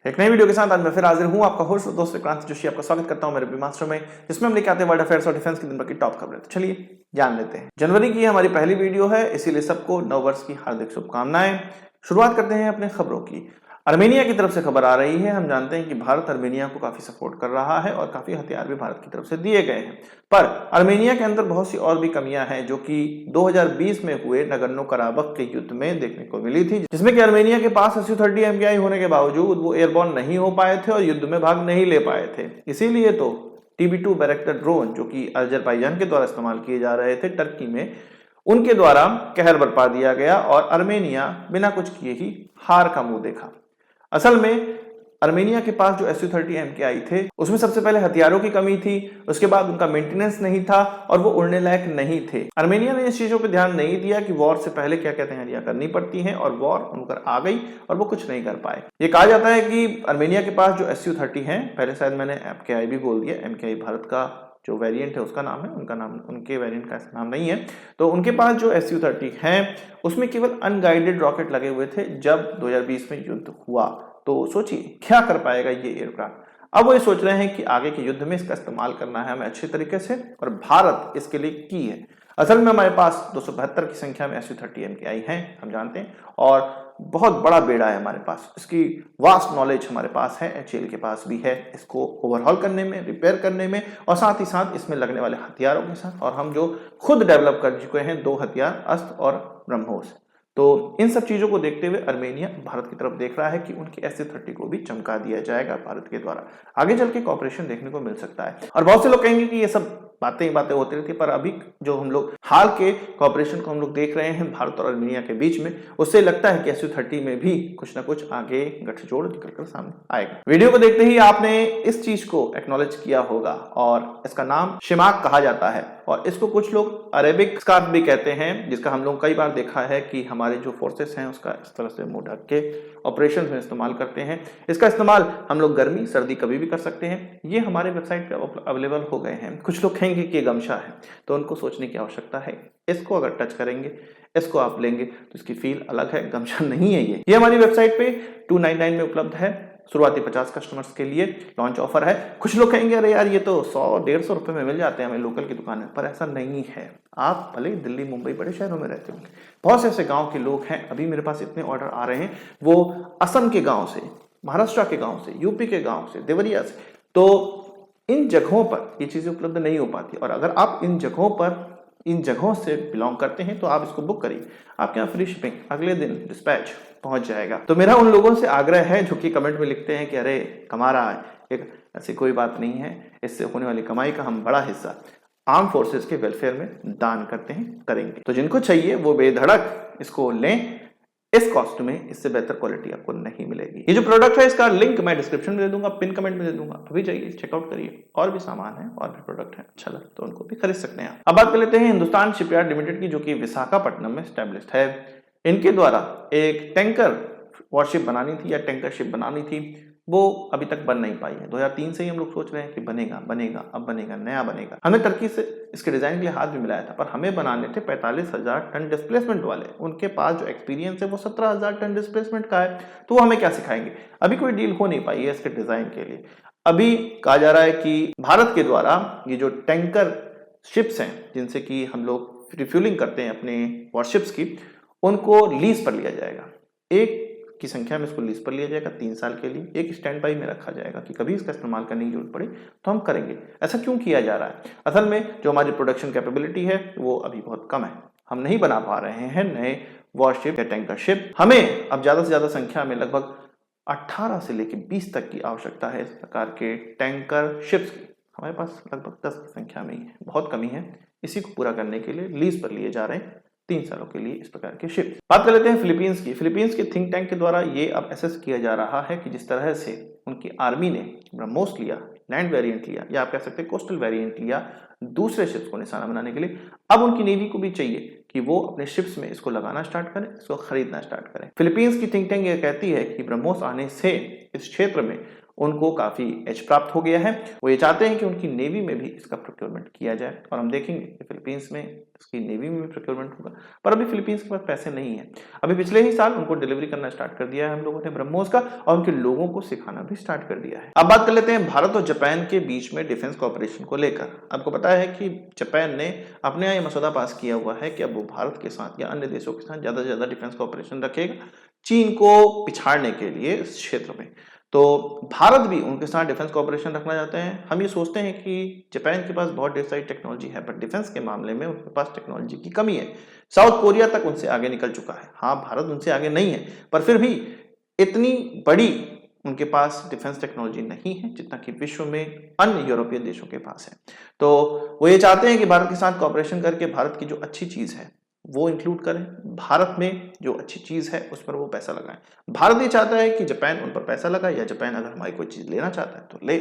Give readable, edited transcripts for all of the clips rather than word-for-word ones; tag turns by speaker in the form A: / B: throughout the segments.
A: एक नई वीडियो के साथ आज मैं फिर हाजिर हूं, आपका होस्ट दोस्त विक्रांत जोशी आपका स्वागत करता हूं मेरे ब्रह्मास्त्र में, जिसमें हम लेके आते हैं वर्ल्ड अफेयर्स और डिफेंस की दिन भर की टॉप खबरें। तो चलिए जान लेते हैं। जनवरी की हमारी पहली वीडियो है, इसीलिए सबको नव वर्ष की हार्दिक शुभकामनाएं। शुरुआत करते हैं अपने खबरों की। अर्मेनिया की तरफ से खबर आ रही है। हम जानते हैं कि भारत अर्मेनिया को काफी सपोर्ट कर रहा है और काफी हथियार भी भारत की तरफ से दिए गए हैं, पर अर्मेनिया के अंदर बहुत सी और भी कमियां हैं जो कि 2020 में हुए नगर्नो कराबख के युद्ध में देखने को मिली थी, जिसमें कि अर्मेनिया के पास Su-30 MKI होने के बावजूद वो एयरबॉर्न नहीं हो पाए थे और युद्ध में भाग नहीं ले पाए थे। इसीलिए तो TB2 बैरक्टर ड्रोन जो कि अजरबैजान के द्वारा इस्तेमाल किए जा रहे थे टर्की में, उनके द्वारा कहर बरपा दिया गया और अर्मेनिया बिना कुछ किए ही हार का मुंह देखा। असल में अर्मेनिया के पास जो Su-30 MKI थे उसमें सबसे पहले हथियारों की कमी थी, उसके बाद उनका मेंटेनेंस नहीं था और वो उड़ने लायक नहीं थे। अर्मेनिया ने इस चीजों पे ध्यान नहीं दिया कि वॉर से पहले क्या क्या तैयारियां करनी पड़ती हैं और वॉर उनकर आ गई और वो कुछ नहीं कर पाए। ये कहा जाता है कि अर्मेनिया के पास जो Su-30 हैं, पहले शायद मैंने MKI भी बोल दिया, MKI भारत का जो वेरिएंट है उसका नाम है, उनका नाम उनके वेरिएंट का नाम नहीं है। तो उनके पास जो Su-30 हैं उसमें केवल अनगाइडेड रॉकेट लगे हुए थे जब 2020 में युद्ध हुआ। तो सोचिए क्या कर पाएगा ये एयरक्राफ्ट। अब वो ये सोच रहे हैं कि आगे के युद्ध में इसका इस्तेमाल करना है हमें अच्छे तरीके से, और भारत इसके लिए की है। असल में हमारे पास 272 की संख्या में Su-30 MKI हैं, हम जानते हैं, और बहुत बड़ा बेड़ा है हमारे पास। इसकी वास्ट नॉलेज हमारे पास है, HAL के पास भी है, इसको ओवरहॉल करने में, रिपेयर करने में, और साथ ही साथ इसमें लगने वाले हथियारों के साथ। और हम जो खुद डेवलप कर चुके हैं 2 हथियार, अस्त्र और ब्रह्मोस। तो इन सब चीजों को देखते हुए अर्मेनिया भारत की तरफ देख रहा है कि उनकी Su-30 को भी चमका दिया जाएगा भारत के द्वारा। आगे चल के कॉपरेशन देखने को मिल सकता है। और बहुत से लोग कहेंगे कि ये सब बातें होती रहती है, पर अभी जो हम लोग हाल के कॉपरेशन को हम लोग देख रहे हैं भारत और अर्मेनिया के बीच में, उससे लगता है कि Su-30 में भी कुछ ना कुछ आगे गठजोड़ निकलकर सामने आएगा। वीडियो को देखते ही आपने इस चीज को एक्नॉलेज किया होगा, और इसका नाम शिमाक कहा जाता है और इसको कुछ लोग अरेबिक स्कार्फ भी कहते हैं, जिसका हम लोग कई बार देखा है कि हमारे जो फोर्सेस हैं उसका इस तरह से मुंह ढक के ऑपरेशन में इस्तेमाल करते हैं। इसका इस्तेमाल हम लोग गर्मी सर्दी कभी भी कर सकते हैं। ये हमारे वेबसाइट पे अवेलेबल हो गए हैं। कुछ लोग कहेंगे कि ये गमछा है, तो उनको सोचने की आवश्यकता है। इसको अगर टच करेंगे, इसको आप लेंगे तो इसकी फील अलग है, गमछा नहीं है ये हमारी वेबसाइट पे 299 में उपलब्ध है। शुरुआती 50 कस्टमर्स के लिए लॉन्च ऑफर है। कुछ लोग कहेंगे अरे यार ये तो 100-150 रुपए में मिल जाते हैं हमें लोकल की दुकान में, पर ऐसा नहीं है। आप भले दिल्ली मुंबई बड़े शहरों में रहते होंगे, बहुत से ऐसे गांव के लोग हैं, अभी मेरे पास इतने ऑर्डर आ रहे हैं, वो असम के गांव से, महाराष्ट्र के गांव से, यूपी के गांव से, देवरिया से। तो इन जगहों पर ये चीजें उपलब्ध नहीं हो पाती, और अगर आप इन जगहों से बिलोंग करते हैं तो आप इसको बुक करिए, आपके यहाँ फ्री शिपिंग, अगले दिन डिस्पैच पहुंच जाएगा। तो मेरा उन लोगों से आग्रह है जो कि कमेंट में लिखते हैं कि अरे कमा रहा है, एक ऐसी कोई बात नहीं है। इससे होने वाली कमाई का हम बड़ा हिस्सा आर्म फोर्सेस के वेलफेयर में दान करते हैं, करेंगे। तो जिनको चाहिए वो बेधड़क इसको लें। इस कॉस्ट में इससे बेहतर क्वालिटी आपको नहीं मिलेगी। ये जो प्रोडक्ट है इसका लिंक मैं डिस्क्रिप्शन में दे दूंगा, पिन कमेंट में दे दूंगा, अभी जाइए चेकआउट करिए। और भी सामान है और भी प्रोडक्ट है, अच्छा लगे तो उनको भी खरीद सकते हैं। अब बात कर लेते हैं हिंदुस्तान शिपयार्ड लिमिटेड की, जो कि विशाखापट्टनम में स्टैब्लिश्ड है। इनके द्वारा एक टैंकर वॉरशिप बनानी थी या टैंकर शिप बनानी थी, वो अभी तक बन नहीं पाई है। 2003 से ही हम लोग सोच रहे हैं कि बनेगा, अब बनेगा, नया बनेगा। हमने टर्की से इसके डिजाइन के लिए हाथ भी मिलाया था, पर हमें बनाने थे 45,000 टन डिस्प्लेसमेंट वाले। उनके पास जो एक्सपीरियंस है वो 17,000 टन डिस्प्लेसमेंट का है, तो वो हमें क्या सिखाएंगे। अभी कोई डील हो नहीं पाई है इसके डिजाइन के लिए। अभी कहा जा रहा है कि भारत के द्वारा ये जो टैंकर शिप्स हैं, जिनसे कि हम लोग रिफ्यूलिंग करते हैं अपने वॉरशिप्स की, उनको लीज पर लिया जाएगा। एक की संख्या में इसको लीज पर लिया जाएगा 3 साल के लिए। एक स्टैंड बाई में रखा जाएगा कि कभी इसका इस्तेमाल करने की जरूरत पड़े तो हम करेंगे। ऐसा क्यों किया जा रहा है? असल में जो हमारी प्रोडक्शन कैपेबिलिटी है वो अभी बहुत कम है, हम नहीं बना पा रहे हैं नए वॉरशिप या टैंकर शिप। हमें अब ज्यादा से ज्यादा संख्या में लगभग 18 से लेकर 20 तक की आवश्यकता है इस प्रकार के टैंकर शिप्स की। हमारे पास लगभग 10 की संख्या में ही है, बहुत कमी है। इसी को पूरा करने के लिए लीज पर लिए जा रहे हैं 3 सालों के लिए इस प्रकार के शिप। बात कर लेते हैं फिलीपींस की। फिलीपींस के थिंक टैंक के द्वारा ये अब एसेस किया जा रहा है कि जिस तरह से उनकी आर्मी ने ब्रह्मोस लिया, लैंड वेरिएंट लिया, या आप कह सकते हैं कोस्टल वेरिएंट लिया दूसरे शिप्स को निशाना बनाने के लिए, अब उनकी नेवी को भी चाहिए कि वो अपने शिप्स में इसको लगाना स्टार्ट करें, इसको खरीदना स्टार्ट करें। फिलीपींस की थिंक टैंक ये कहती है कि ब्रह्मोस आने से इस क्षेत्र में उनको काफी एज प्राप्त हो गया है। वो ये चाहते हैं कि उनकी नेवी में भी इसका प्रोक्योरमेंट किया जाए और हम देखेंगे कि फिलीपींस में इसकी नेवी में भी प्रोक्योरमेंट होगा, पर अभी फिलीपींस के पास पैसे नहीं है। अभी पिछले ही साल उनको डिलीवरी करना स्टार्ट कर दिया है हम लोगों ने ब्रह्मोस का, और उनके लोगों को सिखाना भी स्टार्ट कर दिया है। अब बात कर लेते हैं भारत और जापान के बीच में डिफेंस कॉपरेशन को लेकर। आपको पता है कि जापान ने अपने यहाँ ये मसौदा पास किया हुआ है कि अब वो भारत के साथ या अन्य देशों के साथ ज्यादा से ज्यादा डिफेंस कॉपरेशन रखेगा चीन को पिछाड़ने के लिए इस क्षेत्र में। तो भारत भी उनके साथ डिफेंस कॉपरेशन रखना चाहते हैं। हम ये सोचते हैं कि जापान के पास बहुत ढेर सारी टेक्नोलॉजी है, पर डिफेंस के मामले में उनके पास टेक्नोलॉजी की कमी है। साउथ कोरिया तक उनसे आगे निकल चुका है। हाँ, भारत उनसे आगे नहीं है, पर फिर भी इतनी बड़ी उनके पास डिफेंस टेक्नोलॉजी नहीं है जितना कि विश्व में अन्य यूरोपीय देशों के पास है। तो वो ये चाहते हैं कि भारत के साथ कॉपरेशन करके भारत की जो अच्छी चीज है वो इंक्लूड करें, भारत में जो अच्छी चीज है उस पर वो पैसा लगाएं। भारत ये चाहता है कि जापान उन पर पैसा लगाए, या जापान अगर हमारी कोई चीज लेना चाहता है तो ले।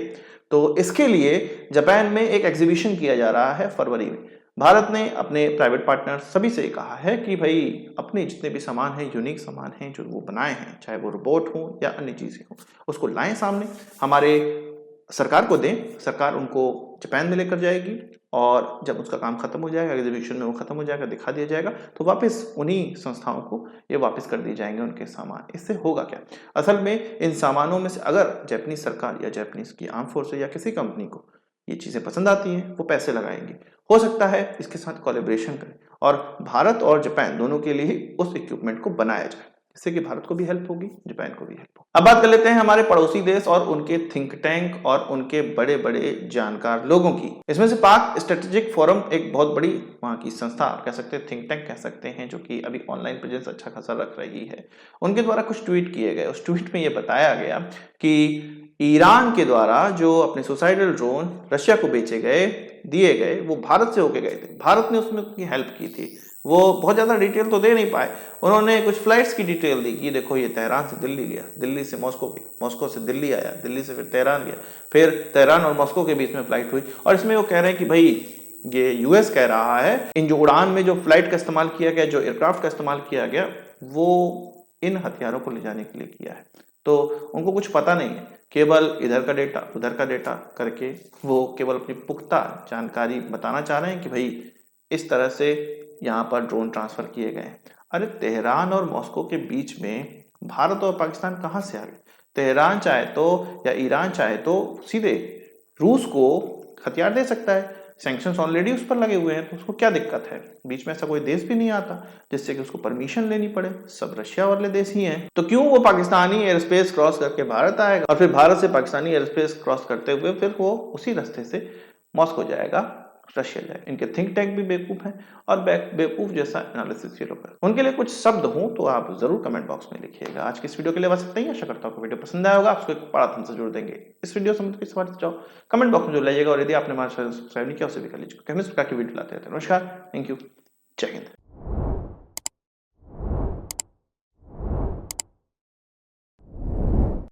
A: तो इसके लिए जापान में एक एग्जीबिशन किया जा रहा है फरवरी में। भारत ने अपने प्राइवेट पार्टनर सभी से कहा है कि भाई अपने जितने भी सामान हैं, यूनिक सामान हैं जो वो बनाए हैं, चाहे वो रोबोट हो या अन्य चीजें हो, उसको लाएं सामने, हमारे सरकार को दें, सरकार उनको जापान में लेकर जाएगी, और जब उसका काम खत्म हो जाएगा, एग्जीबिशन में वो खत्म हो जाएगा, दिखा दिया जाएगा, तो वापस उन्हीं संस्थाओं को ये वापस कर दिए जाएंगे उनके सामान। इससे होगा क्या, असल में इन सामानों में से अगर जापानीज सरकार या जापानीज की आर्म फोर्स या किसी कंपनी को ये चीजें पसंद आती हैं, वो पैसे लगाएंगे। हो सकता है इसके साथ कोलैबोरेशन करें और भारत और जापान दोनों के लिए उस इक्विपमेंट को बनाया जाए, जिससे कि भारत को भी हेल्प होगी, जापान को भी हेल्प होगी। अब बात कर लेते हैं हमारे पड़ोसी देश और उनके थिंक टैंक और उनके बड़े बड़े जानकार लोगों की। इसमें से पाक स्ट्रेटेजिक फोरम एक बहुत बड़ी वहां की संस्था कह सकते हैं, थिंक टैंक कह सकते हैं, जो कि अभी ऑनलाइन प्रेजेंस अच्छा खासा रख रही है। उनके द्वारा कुछ ट्वीट किए गए। उस ट्वीट में यह बताया गया कि ईरान के द्वारा जो अपने सुसाइडल ड्रोन रशिया को दिए गए, वो भारत से होके गए थे। भारत ने उसमें उनकी हेल्प की थी। वो बहुत ज्यादा डिटेल तो दे नहीं पाए, उन्होंने कुछ फ्लाइट्स की डिटेल दी कि देखो ये तेहरान से दिल्ली गया, दिल्ली से मॉस्को गया, मॉस्को से दिल्ली आया, दिल्ली से फिर तेहरान गया, फिर तेहरान और मॉस्को के बीच में फ्लाइट हुई। और इसमें वो कह रहे हैं कि भाई ये यूएस कह रहा है इन जो उड़ान में जो फ्लाइट का इस्तेमाल किया गया, जो एयरक्राफ्ट का इस्तेमाल किया गया, वो इन हथियारों को ले जाने के लिए किया है। तो उनको कुछ पता नहीं है, केवल इधर का डेटा उधर का डेटा करके वो केवल अपनी पुख्ता जानकारी बताना चाह रहे हैं कि भाई इस तरह से यहाँ पर ड्रोन ट्रांसफर किए गए। अरे तेहरान और मॉस्को के बीच में भारत और पाकिस्तान कहाँ से आ गए? तेहरान चाहे तो या ईरान चाहे तो सीधे रूस को हथियार दे सकता है, सैंक्शंस ऑलरेडी उस पर लगे हुए हैं, तो उसको क्या दिक्कत है? बीच में ऐसा कोई देश भी नहीं आता जिससे कि उसको परमिशन लेनी पड़े, सब रशिया वाले देश ही हैं। तो क्यों वो पाकिस्तानी एयर स्पेस क्रॉस करके भारत आएगा और फिर भारत से पाकिस्तानी एयर स्पेस क्रॉस करते हुए फिर वो उसी रास्ते से मॉस्को जाएगा, रशिया जाएगा? इनके थिंक टैंक भी बेवकूफ हैं और बेवकूफ जैसा एनालिसिस ये लोग करते हैं। उनके लिए कुछ शब्द हो तो आप जरूर कमेंट बॉक्स में लिखिएगा। आज की इस वीडियो के लिए बस इतना ही। आशा करता हूँ वीडियो पसंद आया होगा, आपको एक बड़ा हमसे जोड़ देंगे। इस वीडियो से किस बात जाओ कमेंट बॉक्स में जोड़ लीजिएगा, और यदि आपने हमारे चैनल सब्सक्राइब नहीं किया उसे भी कर लीजिएगा। हम इस प्रकार की वीडियो लाते रहते हैं। नमस्कार, थैंक यू, जय हिंद।